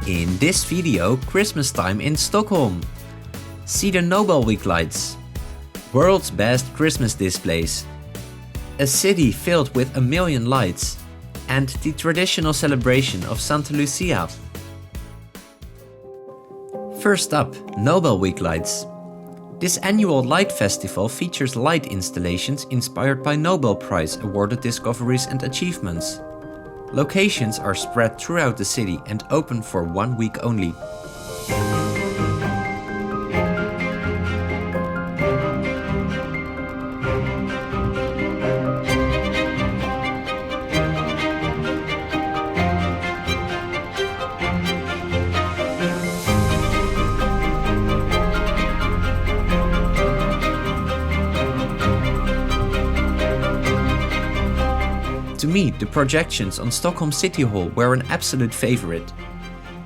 In this video, Christmas time in Stockholm. See the Nobel Week Lights. World's best Christmas displays. A city filled with 1 million lights. And the traditional celebration of Santa Lucia. First up, Nobel Week Lights. This annual light festival features light installations inspired by Nobel Prize awarded discoveries and achievements. Locations are spread throughout the city and open for 1 week only. To me, the projections on Stockholm City Hall were an absolute favorite.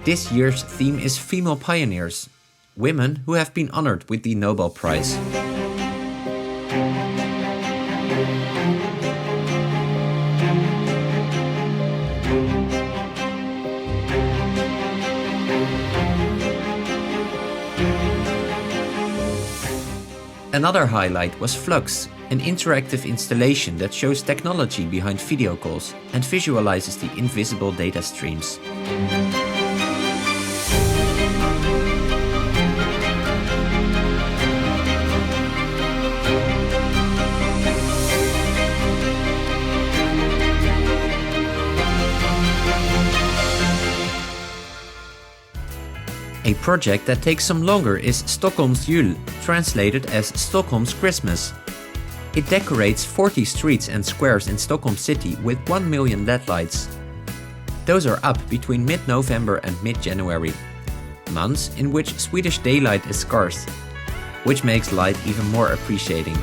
This year's theme is Female Pioneers, women who have been honored with the Nobel Prize. Another highlight was Flux, an interactive installation that shows technology behind video calls and visualizes the invisible data streams. A project that takes some longer is Stockholms Jul, translated as Stockholm's Christmas. It decorates 40 streets and squares in Stockholm City with 1 million LED lights. Those are up between mid-November and mid-January, months in which Swedish daylight is scarce, which makes light even more appreciating.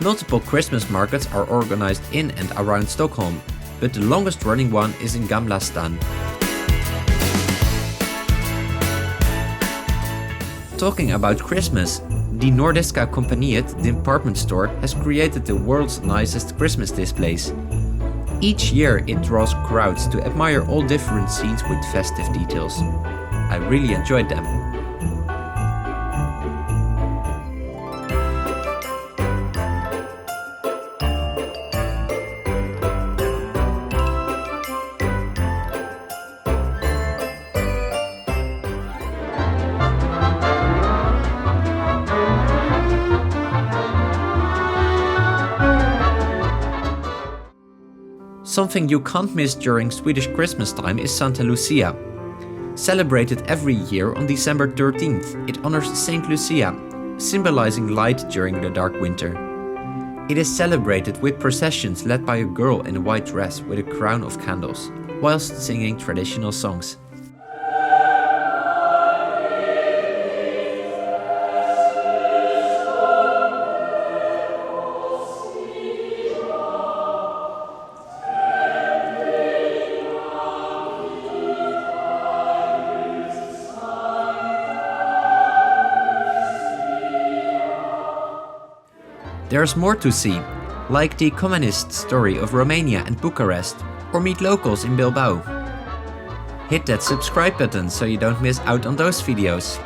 Multiple Christmas markets are organized in and around Stockholm, but the longest running one is in Gamla Stan. Talking about Christmas, the Nordiska Kompaniet department store has created the world's nicest Christmas displays. Each year it draws crowds to admire all different scenes with festive details. I really enjoyed them. Something you can't miss during Swedish Christmas time is Santa Lucia. Celebrated every year on December 13th, it honors Saint Lucia, symbolizing light during the dark winter. It is celebrated with processions led by a girl in a white dress with a crown of candles, whilst singing traditional songs. There's more to see, like the communist story of Romania and Bucharest, or meet locals in Bilbao. Hit that subscribe button so you don't miss out on those videos.